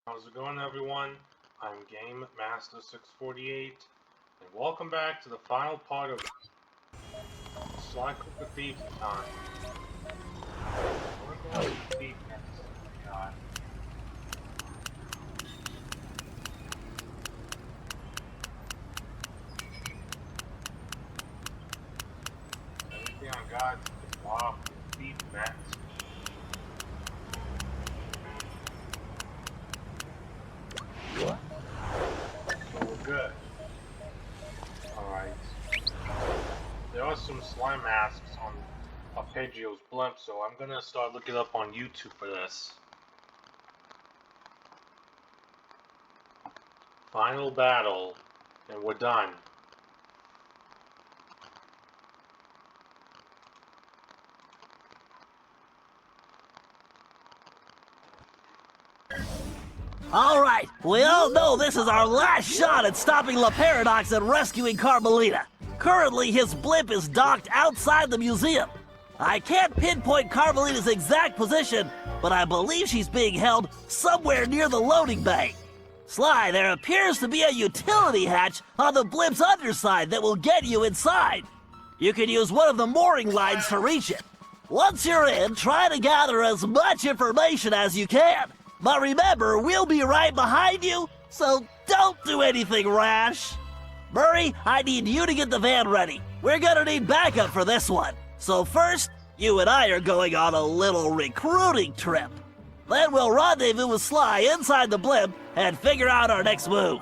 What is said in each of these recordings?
How's it going, everyone? I'm Game Master 648, and welcome back to the final part of Al-Kupar Thieves time. We're going to Thieves next. God. Everything on God's is locked in Thieves next. So we're good. Alright. There are some slime masks on Arpeggio's blimp, so I'm gonna start looking up on YouTube for this. Final battle, and we're done. Alright, we all know this is our last shot at stopping La Paradox and rescuing Carmelita. Currently, his blimp is docked outside the museum. I can't pinpoint Carmelita's exact position, but I believe she's being held somewhere near the loading bay. Sly, there appears to be a utility hatch on the blimp's underside that will get you inside. You can use one of the mooring lines to reach it. Once you're in, try to gather as much information as you can. But remember, we'll be right behind you, so don't do anything rash. Murray, I need you to get the van ready. We're gonna need backup for this one. So first, you and I are going on a little recruiting trip. Then we'll rendezvous with Sly inside the blimp and figure out our next move.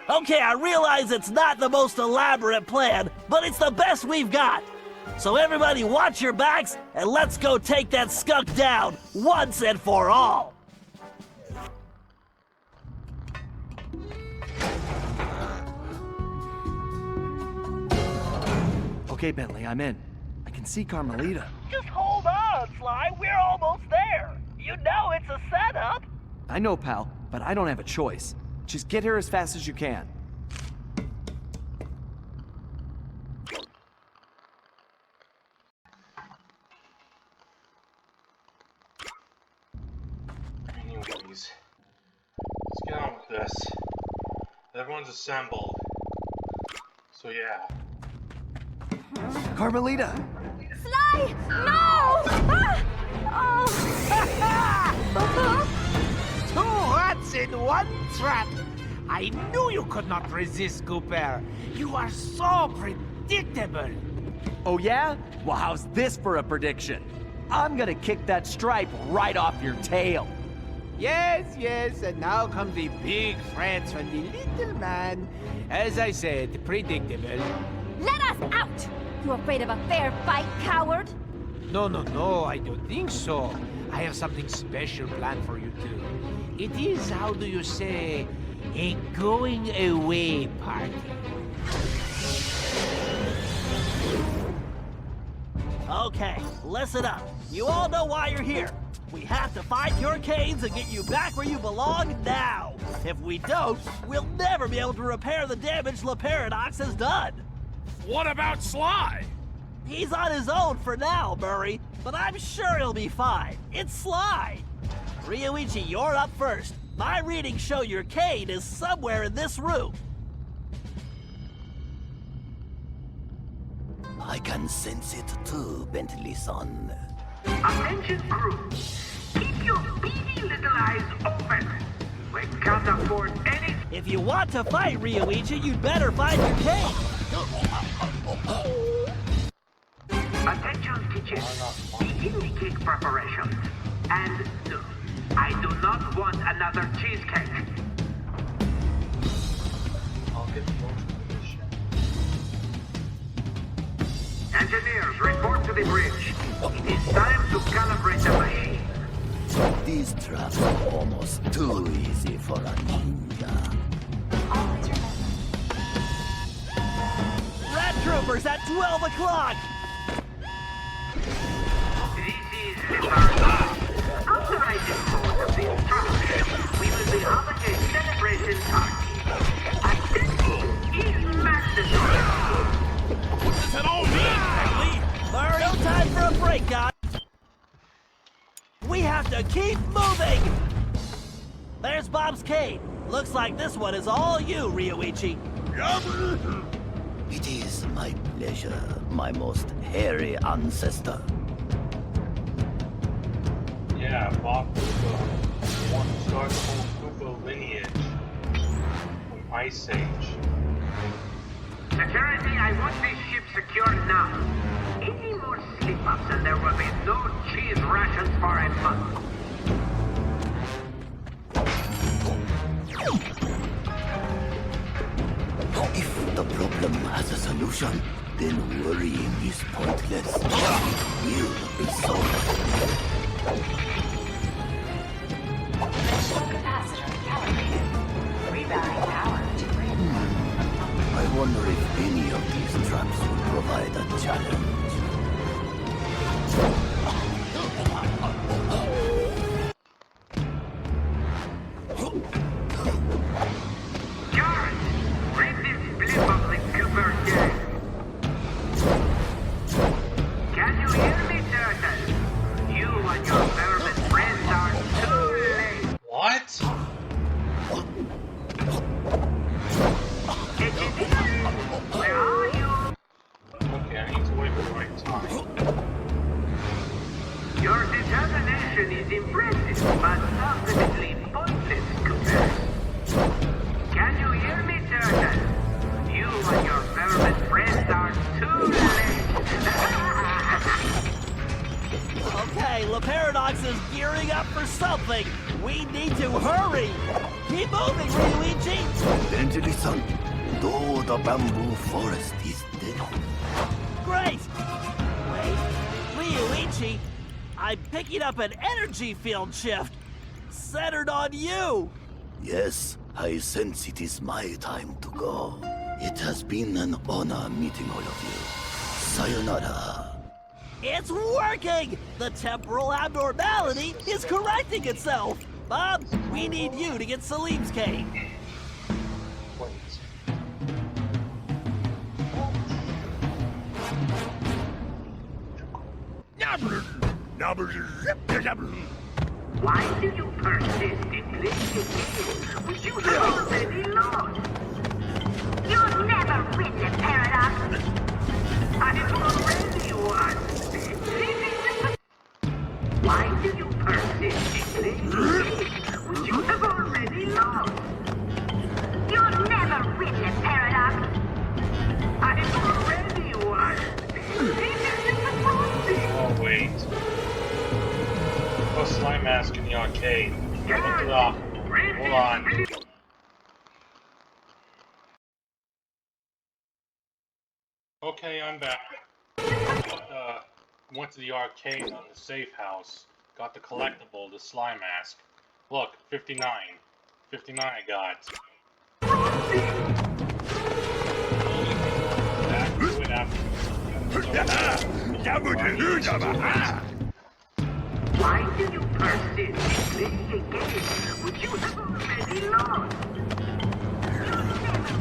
Okay, I realize it's not the most elaborate plan, but it's the best we've got. So everybody watch your backs, and let's go take that skunk down once and for all. Okay, Bentley, I'm in. I can see Carmelita. Just hold on, Sly. We're almost there. You know it's a setup. I know, pal, but I don't have a choice. Just get here as fast as you can. Anyways, let's get on with this. Everyone's assembled. So yeah. Carmelita! Sly! No! Ah! Oh. Two rats in one trap! I knew you could not resist, Kupar. You are so predictable. Oh yeah? Well, how's this for a prediction? I'm gonna kick that stripe right off your tail. Yes, and now comes the big threats from the little man. As I said, predictable. Let us out! You afraid of a fair fight, coward? No, I don't think so. I have something special planned for you two. It is, how do you say, a going away party. Okay, listen up. You all know why you're here. We have to find your canes and get you back where you belong now. If we don't, we'll never be able to repair the damage La Paradox has done. What about Sly? He's on his own for now, Murray, but I'm sure he'll be fine. It's Sly. Ryuichi, you're up first. My readings show your cane is somewhere in this room. I can sense it too, Bentley-son. Attention crew, keep your beady little eyes open. We can't afford any... If you want to fight Ryuichi, you'd better find your cane. Attention kitchen, begin the cake preparations. And no, I do not want another cheesecake. I'll get the most of this shit. Engineers, report to the bridge. It is time to calibrate the machine. These traps are almost too easy for a ninja. Always remember. Red Troopers at 12 o'clock. This is the first. After I dispose of these traps, we will be having a celebration party. Attending is mandatory. What does it all mean, Bentley? Murray, no time for a break, guys. We have to keep moving. There's Bob's cave. Looks like this one is all you, Ryoichi. It is my pleasure, my most hairy ancestor. Yeah, Bob Koopa wants to start the whole Koopa lineage from Ice Age. Security, I want this ship secure now. Any more slip-ups and there will be no cheese rations for a month. If the problem has a solution, then worrying is pointless. It will resolve. Control capacitor calibrated. Rerouting power to grid. I wonder if any of these traps will provide a challenge. Guards, bring this blip of the Cooper down. Can you hear me, Turtle? You and your vermin friends are too late. What? Where are you? Okay, I need to wait for the right time. Your determination is impressive, but ultimately pointless, Cooper. Can you hear me, Turtle? You and your vermin friends are too late. Okay, Laparadox is gearing up for something. We need to hurry. Keep moving, Ryoichi. Angeli-san, though the bamboo forest is dead. Great. Wait, Ryoichi, I'm picking up an energy field shift centered on you. Yes, I sense it is my time to go. It has been an honor meeting all of you. Sayonara. It's working! The temporal abnormality is correcting itself. Bob, we need you to get Salim's cave. Wait. Why do you persist in playing a game which you have already lost? You'll never win the paradox. I have already won. Why do you persist in playing a game which you have already lost? You'll never win the paradox. I have already won. Oh, wait. Oh, Slime Mask in the arcade. Look it up. Hold on. Okay, I'm back. Went to the arcade on the safe house. Got the collectible, the Slime Mask. Look, 59. 59 I got. Back to it after. Why do you persist in playing a game which you have already lost?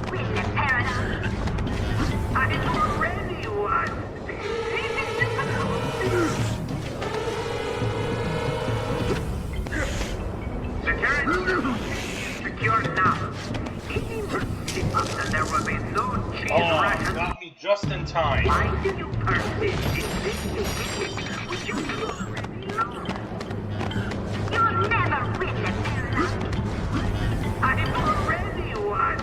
Win the paradox. I have already won. Security, secure now. Any more slip-ups and there will be no cheese Oh, rations. got me just in time. Why do you persist in playing a game which you have already lost? You'll never win the paradox. I have already won.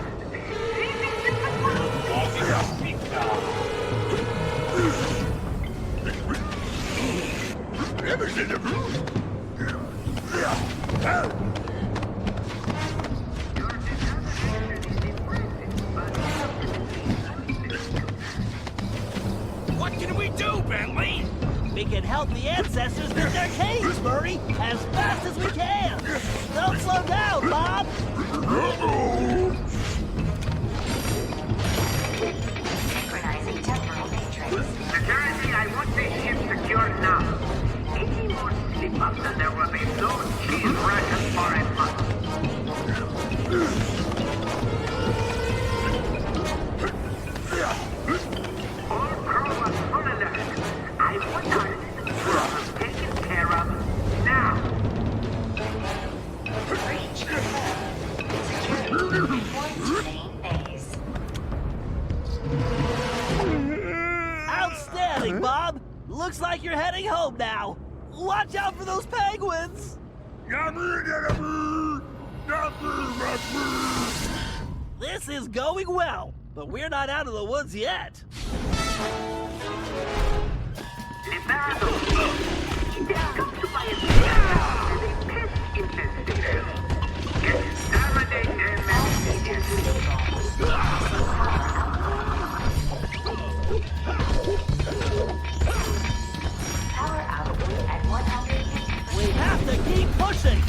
What can we do, Bentley? We can help the ancestors get their caves, Murray, as fast as we can. Don't slow down, Bob. Synchronizing temporal matrix. Security, I want this ship secure now. Any more slip-ups and there will be no cheese rations for a month. All crew on full alert. I want our problem taken care of now. Breach Report to main base. Outstanding, Bob. Looks like you're heading home now. Watch out for those penguins. This is going well, but we're not out of the woods yet. Power output at 100. We have to keep pushing.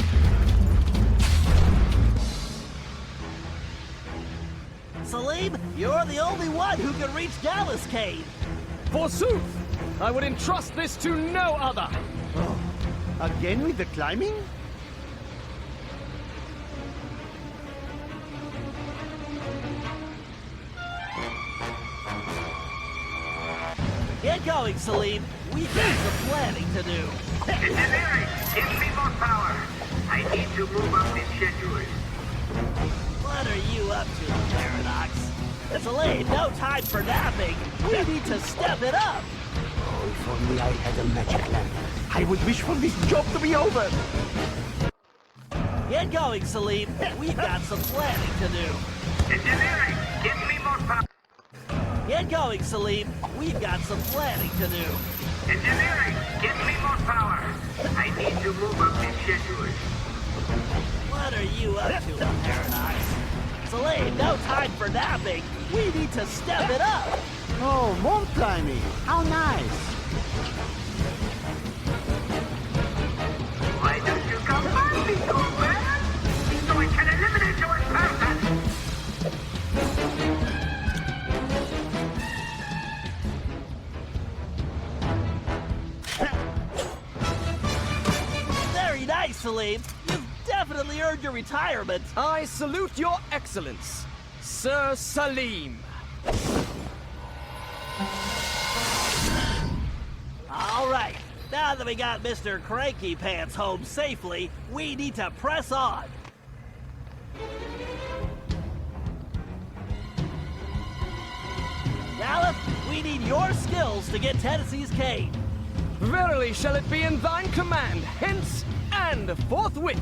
Salim, you're the only one who can reach Gallus Cave. Forsooth! I would entrust this to no other! Again with the climbing? Get going, Salim. We got some planning to do. Engineering, give me more power. I need to move up the schedule. What are you up to, Paradox? Salim, no time for napping. We need to step it up. Oh, if only I had a magic lamp. I would wish for this job to be over. Get going, Salim. We've got some planning to do. Engineering, give me more power. Get going, Salim. We've got some planning to do. Engineering, give me more power. I need to move up the schedule. What are you up to, Paradox? Salim, no time for napping. We need to step it up. Oh, more climbing. How nice. Why don't you come find me, old man? So I can eliminate your person. Very nice, Salim. You've definitely earned your retirement. I salute your excellence, Sir Salim. All right. Now that we got Mr. Cranky Pants home safely, we need to press on. Gallop, we need your skills to get Tennessee's cave. Verily shall it be in thine command, hence and forthwith.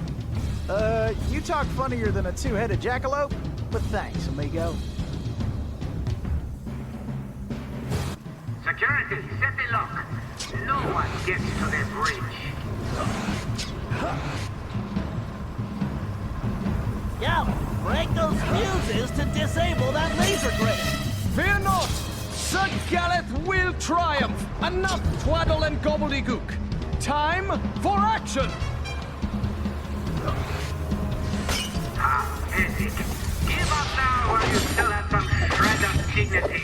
You talk funnier than a two-headed jackalope, but thanks, amigo. Security, set the lock. No one gets to the bridge. Gallop, break those fuses to disable that laser grid. Fear not! Sir Galeth will triumph! Enough twaddle and gobbledygook! Time for action! Pathetic. Give up now while you still have some shred of dignity.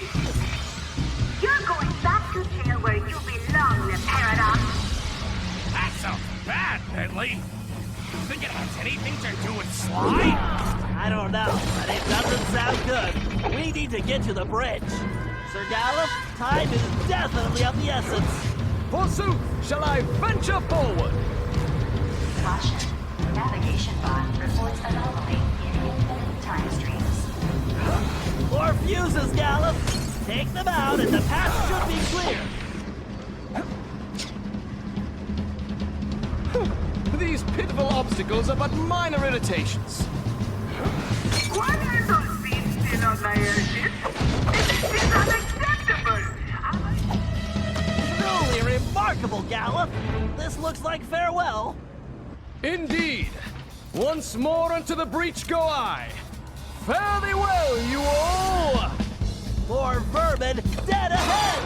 You're going back to jail where you belong, the Paradox. That sounds bad, Bentley. Think it has anything to do with slime? I don't know, but it doesn't sound good. We need to get to the bridge. Sir Gallop, time is definitely of the essence. Forsooth, shall I venture forward? Caution. Navigation bot reports anomaly in infinite time streams. More fuses, Gallop. Take them out and the path should be clear. These pitiful obstacles are but minor irritations. What are those beams still on my airship? This is unacceptable! Truly remarkable, Gallop. This looks like farewell. Indeed. Once more unto the breach go I. Fare thee well, you all! More vermin dead ahead!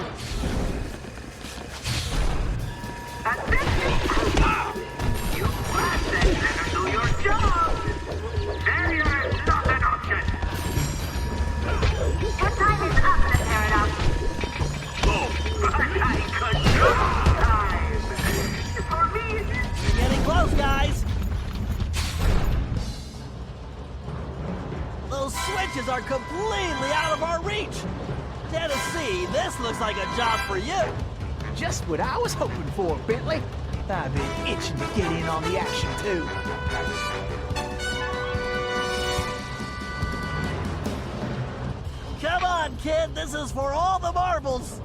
You bastards never do your job! Failure is not an option! Your time is up, the Paradox. But I could time! For me, We're getting close, guys. Those switches are completely out of our reach. Tennessee, this looks like a job for you. Just what I was hoping for, Bentley. I've been itching to get in on the action, too. kid. This is for all the marbles.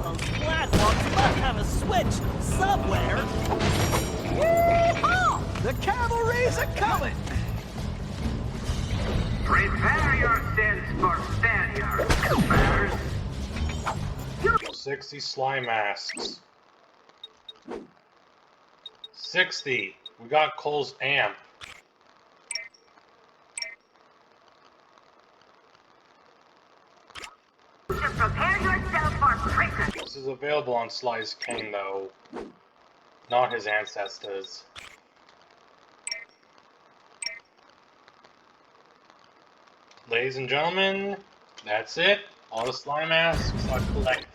Those platforms must have a switch somewhere. Yeehaw! The cavalry's a-coming! Prepare yourselves for failure, Kupars. 60 slime masks. 60. We got Cole's amp. You should prepare yourself for prison. This is available on Sly's King, though. Not his ancestors. Ladies and gentlemen, that's it. All the slime masks are collected.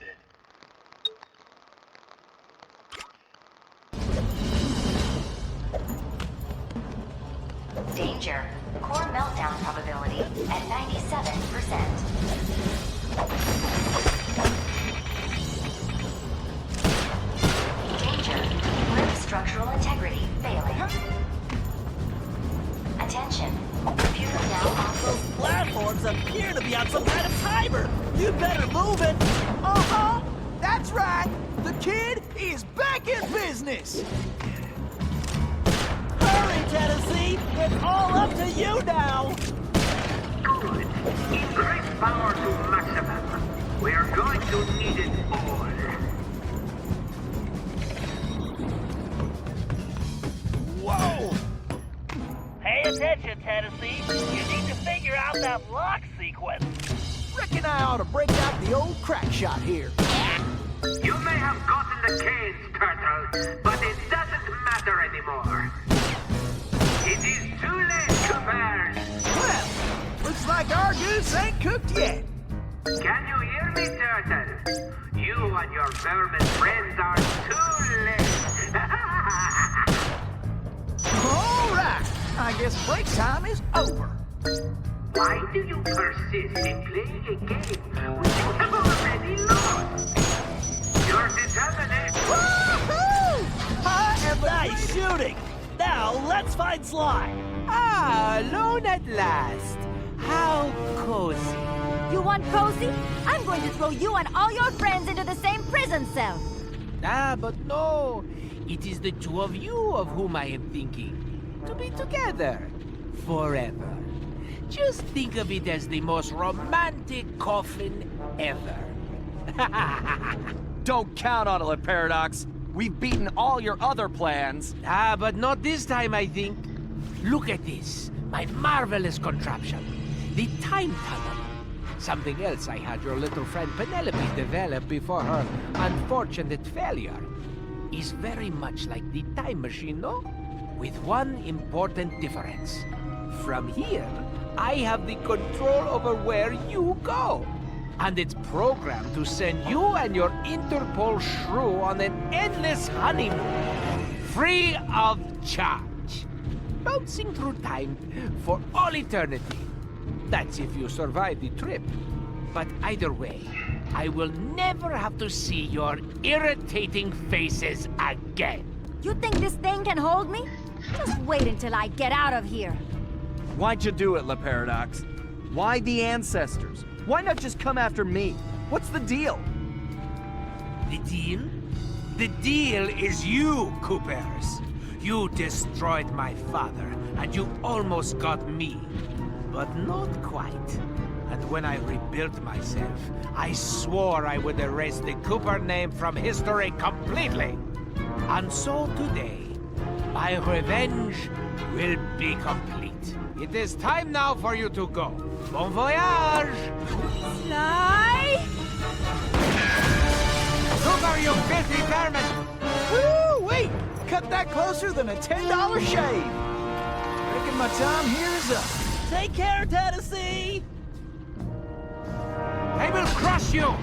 Danger. Core meltdown probability at 97%. Danger. Blimp structural integrity failing. Attention. Computer now on. Those platforms appear to be on some kind of timer. You'd better move it. Uh-huh! That's right! The kid is back in business! Hurry, Tennessee! It's all up to you now! Good. Increase power to maximum. We are going to need it all. Whoa! Pay attention, Tennessee. You need to figure out that lock sequence. Reckon I ought to break out the old crack shot here. You may have gotten the cage, Turtle, but it doesn't matter anymore. It is too late, Kupars. Well, looks like our goose ain't cooked yet. Can you hear me, Turtle? You and your vermin friends are too late. All right, I guess break time is over. Why do you persist in playing a game which you have already lost? Your determination. Woohoo! I am the Nice shooting! Now, let's find Sly. Ah, alone at last. How cozy. You want cozy? I'm going to throw you and all your friends into the same prison cell. Ah, but no. It is the two of you of whom I am thinking. To be together. Forever. Just think of it as the most romantic coffin ever. Don't count on it, Paradox. We've beaten all your other plans. Ah, but not this time, I think. Look at this. My marvelous contraption. The time tunnel. Something else I had your little friend Penelope develop before her unfortunate failure. Is very much like the time machine, no? With one important difference. From here, I have the control over where you go. And it's programmed to send you and your Interpol shrew on an endless honeymoon. Free of charge. Bouncing through time for all eternity. That's if you survive the trip. But either way, I will never have to see your irritating faces again. You think this thing can hold me? Just wait until I get out of here. Why'd you do it, Paradox? Why the ancestors? Why not just come after me? What's the deal? The deal? The deal is you, Kupars. You destroyed my father, and you almost got me. But not quite. And when I rebuilt myself, I swore I would erase the Kupar name from history completely. And so today, my revenge will be complete. It is time now for you to go. Bon voyage! Sly! Kupar, you filthy vermin! Woo, wait! Cut that closer than a $10 shave. Reckon my time here is up. Take care, Tennessee! I will crush you!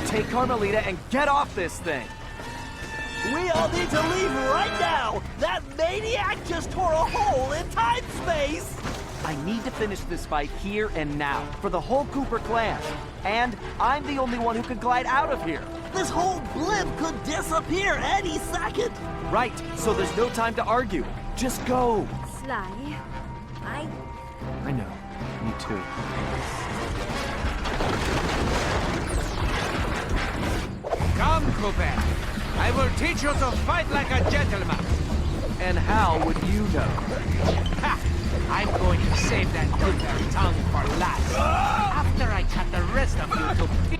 Take Carmelita and get off this thing. We all need to leave right now! That maniac just tore a hole in time-space! I need to finish this fight here and now, for the whole Cooper clan. And I'm the only one who can glide out of here. This whole blimp could disappear any second! Right, so there's no time to argue. Just go. Sly, I know. Me too. Come, Kupar. I will teach you to fight like a gentleman. And how would you know? Ha! I'm going to save that Kupar tongue for last. After I cut the rest of you to pieces.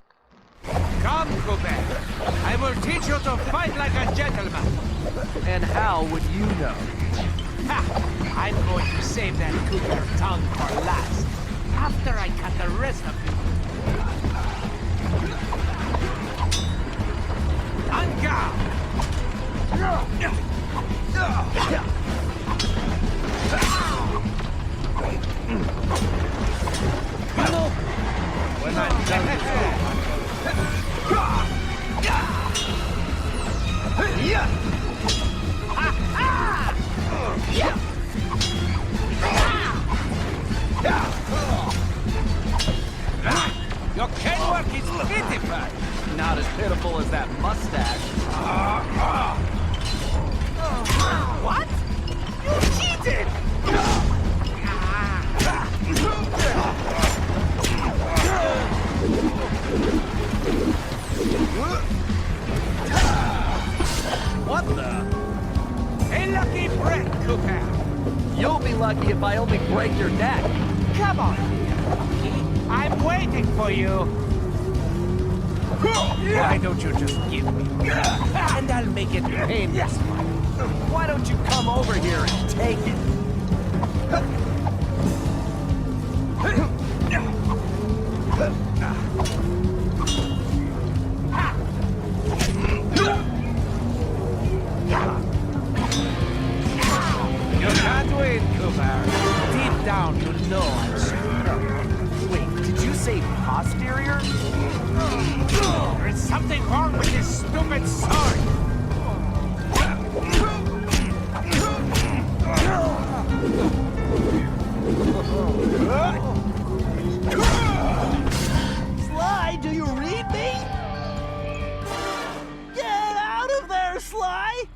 Come, Kupar. I will teach you to fight like a gentleman. And how would you know? Ha! I'm going to save that Kupar tongue for last. After I cut the rest of you. Anga! When I'm done your cane work is pitiful. Not as pitiful as that mustache. What? You cheated! What the? A lucky break, Kupar. You'll be lucky if I only break your neck. Come on, here. I'm waiting for you. Why don't you just give me? And I'll make it painless. Why don't you come over here and take it? You can't win, Kupar. Deep down, you know I'm superior. Wait, did you say posterior? There is something wrong with this stupid sword. Sly, do you read me? Get out of there, Sly!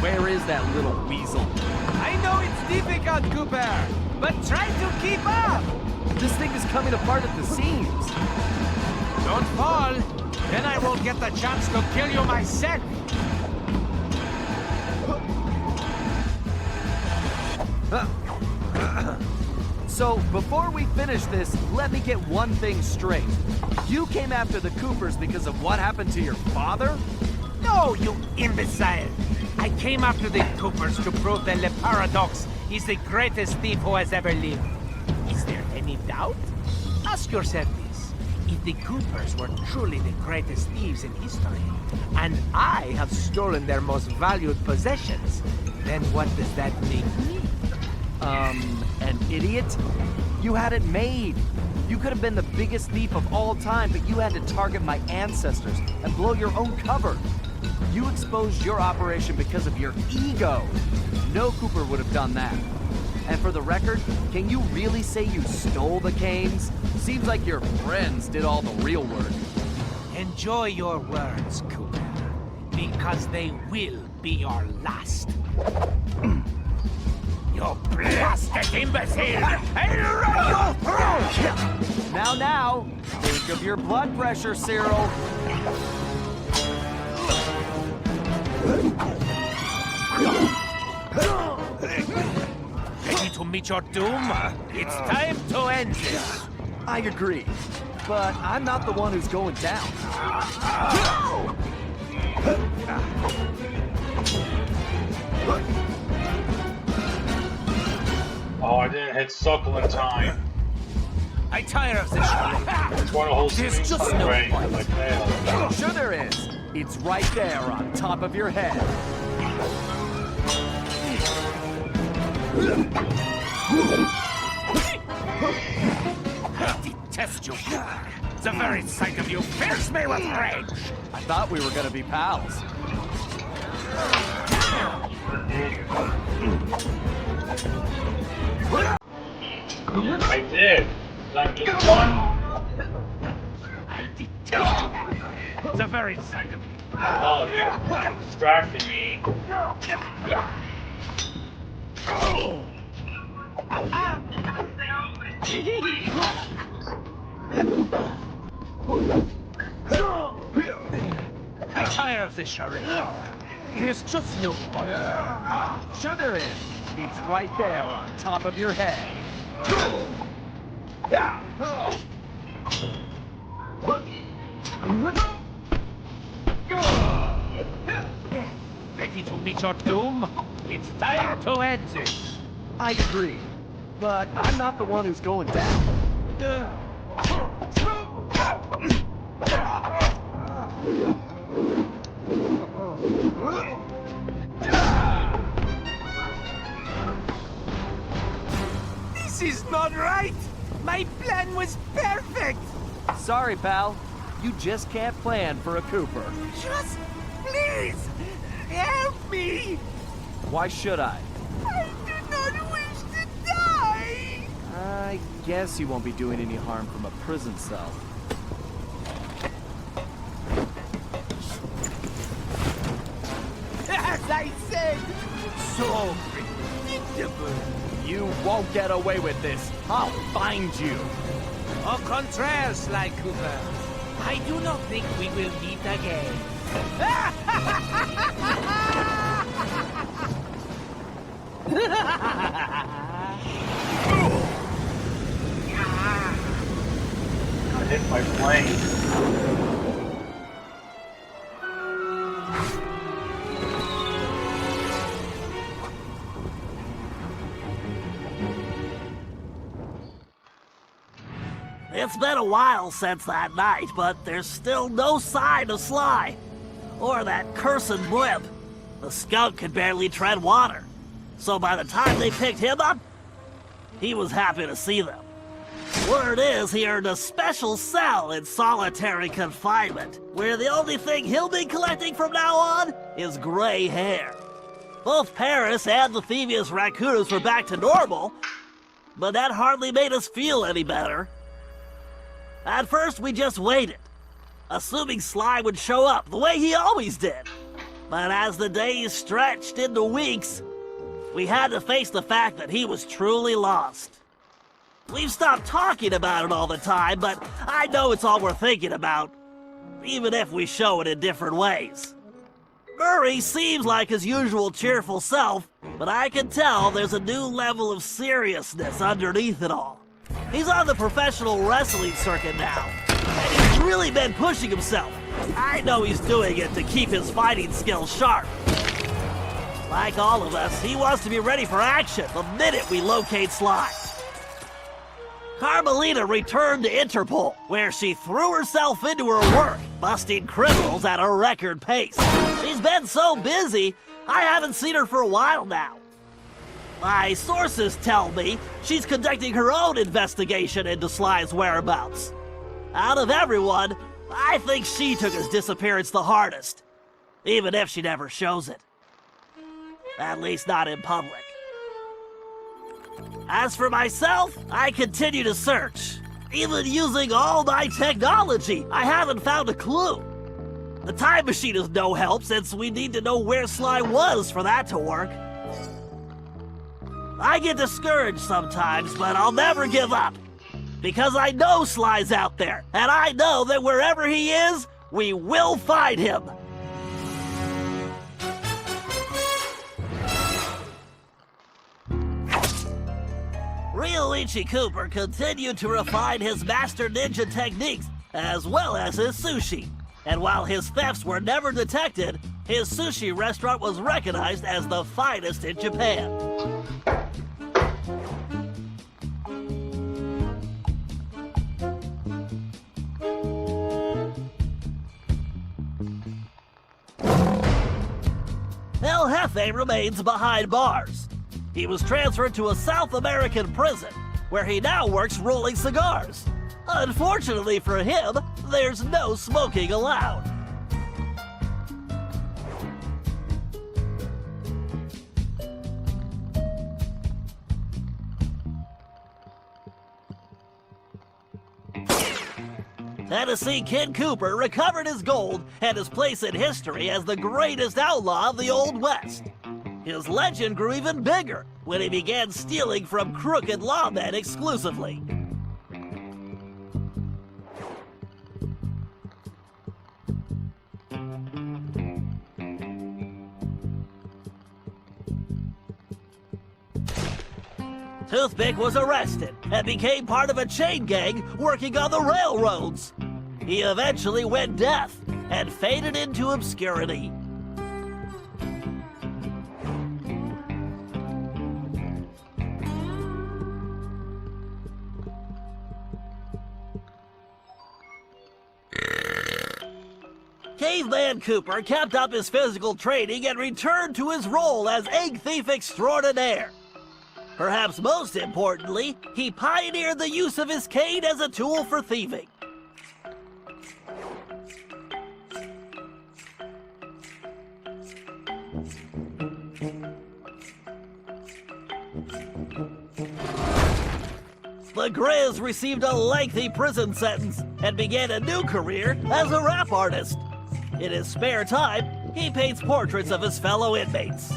Where is that little weasel? I know it's difficult, Kupar, but try to keep up. This thing is coming apart at the seams. Don't fall, then I won't get the chance to kill you myself. So, before we finish this, let me get one thing straight. You came after the Coopers because of what happened to your father? No, you imbecile! I came after the Coopers to prove that Le Paradox is the greatest thief who has ever lived. Is there any doubt? Ask yourself this. If the Coopers were truly the greatest thieves in history, and I have stolen their most valued possessions, then what does that make me? An idiot? You had it made. You could have been the biggest thief of all time, but you had to target my ancestors and blow your own cover. You exposed your operation because of your ego. No Cooper would have done that. And for the record, can you really say you stole the canes? Seems like your friends did all the real work. Enjoy your words, Cooper, because they will be your last. You blasted imbecile! I'll run you through! Now, think of your blood pressure, Cyril. Ready to meet your doom? It's time to end this. I agree, but I'm not the one who's going down. Oh, I didn't hit suckle in time. I tire of this charade. There's one whole There's screen just stuck no right, point. like that. Sure there is. It's right there on top of your head. I detest you. The very sight of you fills me with rage. I thought we were gonna be pals. I did. Did I miss one? The very sight of you. Oh, yeah. Distracting me. I'm tired of this charade. There's just no point. Sure there is. It's right there on top of your head. Ready to meet your doom? It's time to end this. I agree, but I'm not the one who's going down. This is not right! My plan was perfect! Sorry, pal. You just can't plan for a Cooper. Just please help me! Why should I? I do not wish to die! I guess you won't be doing any harm from a prison cell. As I said, so predictable. You won't get away with this. I'll find you. Au contraire, Sly Cooper. I do not think we will meet again. I hit my plane. It's been a while since that night, but there's still no sign of Sly. Or that cursed blimp. The skunk could barely tread water. So by the time they picked him up, he was happy to see them. Word is he earned a special cell in solitary confinement, where the only thing he'll be collecting from now on is gray hair. Both Paris and the Thieves raccoonus were back to normal, but that hardly made us feel any better. At first, we just waited, assuming Sly would show up the way he always did. But as the days stretched into weeks, we had to face the fact that he was truly lost. We've stopped talking about it all the time, but I know it's all we're thinking about, even if we show it in different ways. Murray seems like his usual cheerful self, but I can tell there's a new level of seriousness underneath it all. He's on the professional wrestling circuit now, and he's really been pushing himself. I know he's doing it to keep his fighting skills sharp. Like all of us, he wants to be ready for action the minute we locate Sly. Carmelita returned to Interpol, where she threw herself into her work, busting criminals at a record pace. She's been so busy, I haven't seen her for a while now. My sources tell me she's conducting her own investigation into Sly's whereabouts. Out of everyone, I think she took his disappearance the hardest, even if she never shows it. At least not in public. As for myself, I continue to search. Even using all my technology, I haven't found a clue. The time machine is no help since we need to know where Sly was for that to work. I get discouraged sometimes, but I'll never give up. Because I know Sly's out there, and I know that wherever he is, we will find him. Ryoichi Cooper continued to refine his master ninja techniques, as well as his sushi. And while his thefts were never detected, his sushi restaurant was recognized as the finest in Japan. El Jefe remains behind bars. He was transferred to a South American prison, where he now works rolling cigars. Unfortunately for him, there's no smoking allowed. Tennessee Kid Cooper recovered his gold and his place in history as the greatest outlaw of the Old West. His legend grew even bigger when he began stealing from crooked lawmen exclusively. Toothpick was arrested and became part of a chain gang working on the railroads. He eventually went deaf and faded into obscurity. Caveman Cooper kept up his physical training and returned to his role as egg thief extraordinaire. Perhaps most importantly, he pioneered the use of his cane as a tool for thieving. The Grizz received a lengthy prison sentence and began a new career as a rap artist. In his spare time, he paints portraits of his fellow inmates.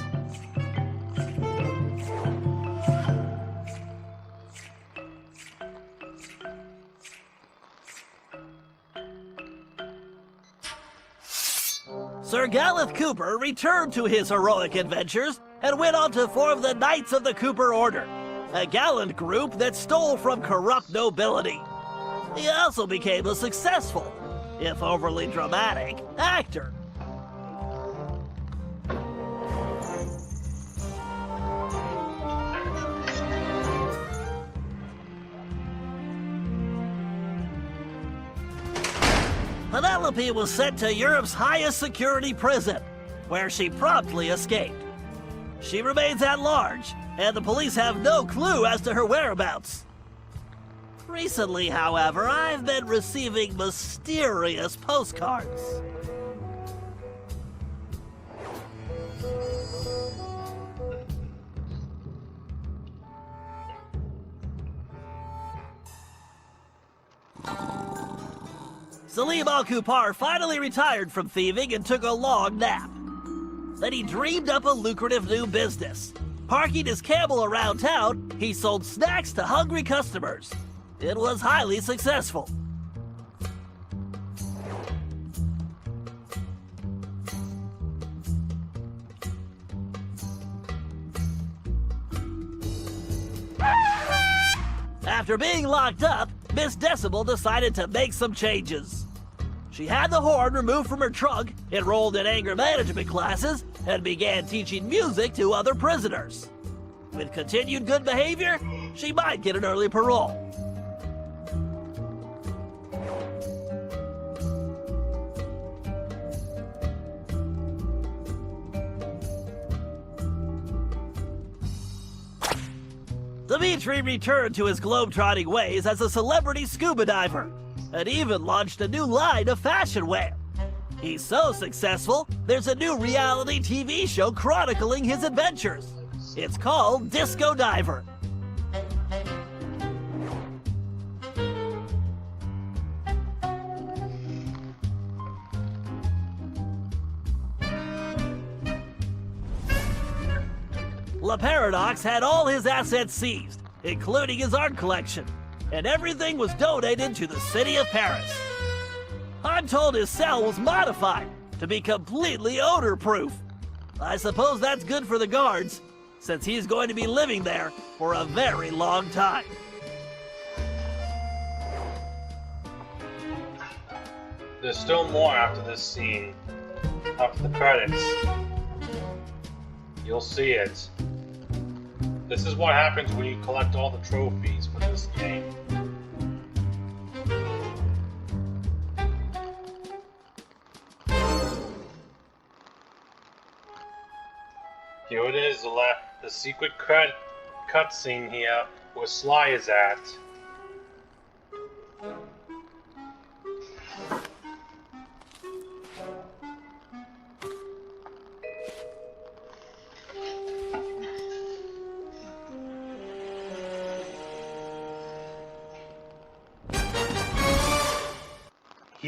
Sir Gallup Cooper returned to his heroic adventures and went on to form the Knights of the Cooper Order, a gallant group that stole from corrupt nobility. He also became a successful, if overly dramatic, actor. Penelope was sent to Europe's highest security prison, where she promptly escaped. She remains at large, and the police have no clue as to her whereabouts. Recently, however, I've been receiving mysterious postcards. Salim Al-Kupar finally retired from thieving and took a long nap. Then he dreamed up a lucrative new business. Parking his camel around town, he sold snacks to hungry customers. It was highly successful. After being locked up, Miss Decibel decided to make some changes. She had the horn removed from her trunk, enrolled in anger management classes, and began teaching music to other prisoners. With continued good behavior, she might get an early parole. Dimitri returned to his globe-trotting ways as a celebrity scuba diver, and even launched a new line of fashion wear. He's so successful, there's a new reality TV show chronicling his adventures. It's called Disco Diver. La Paradox had all his assets seized, including his art collection, and everything was donated to the city of Paris. I'm told his cell was modified to be completely odor-proof. I suppose that's good for the guards, since he's going to be living there for a very long time. There's still more after this scene. After the credits. You'll see it. This is what happens when you collect all the trophies for this game. Here it is, the secret cutscene here, where Sly is at.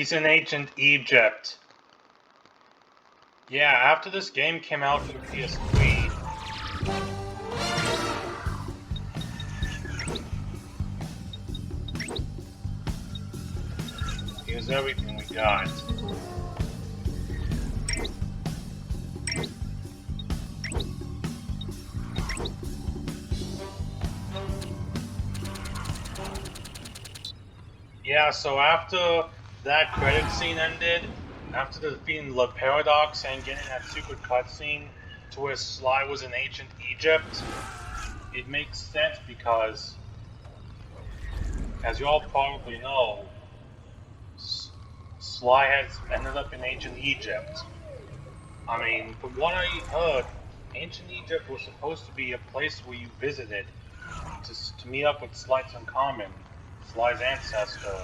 He's in ancient Egypt. Yeah, after this game came out for the PS3, here's everything we got. Yeah, so after that credit scene ended, after defeating the Paradox and getting that secret cutscene to where Sly was in ancient Egypt, it makes sense because, as you all probably know, Sly has ended up in ancient Egypt. I mean, from what I heard, ancient Egypt was supposed to be a place where you visited to meet up with Sly Common, Sly's ancestor.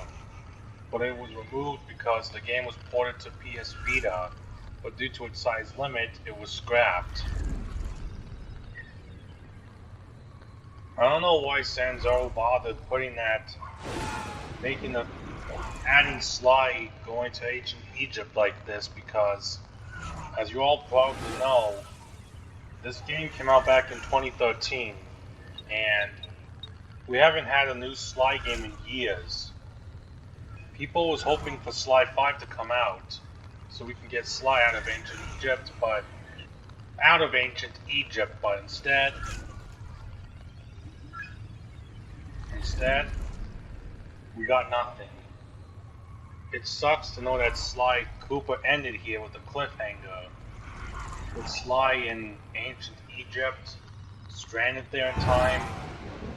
But it was removed because the game was ported to PS Vita, but due to its size limit, it was scrapped. I don't know why Sanzaro bothered putting that, adding Sly going to ancient Egypt like this, because, as you all probably know, this game came out back in 2013, and we haven't had a new Sly game in years. People was hoping for Sly 5 to come out, so we can get Sly out of ancient Egypt, but instead, we got nothing. It sucks to know that Sly Cooper ended here with a cliffhanger, with Sly in ancient Egypt, stranded there in time,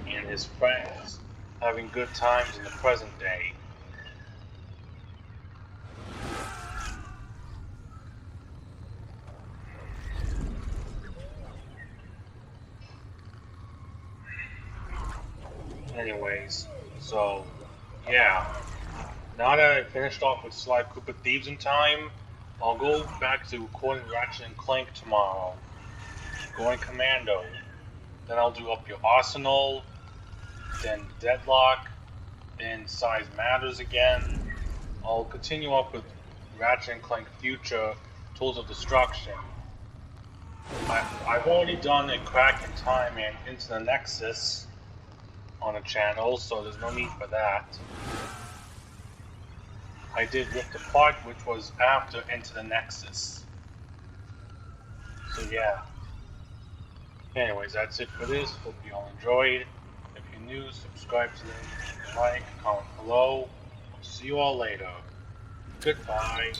and his friends having good times in the present day. Anyways, so, yeah. Now that I finished off with Sly Cooper Thieves in time, I'll go back to recording Ratchet and Clank tomorrow. Going Commando. Then I'll do Up Your Arsenal, then Deadlock, then Size Matters again. I'll continue up with Ratchet and Clank Future, Tools of Destruction. I've already done a Crack in Time and Into the Nexus on a channel, so there's no need for that. I did Rift Apart, which was after Into the Nexus. So yeah. Anyways, that's it for this. Hope you all enjoyed. If you're new, subscribe today, like, comment below. See you all later. Goodbye.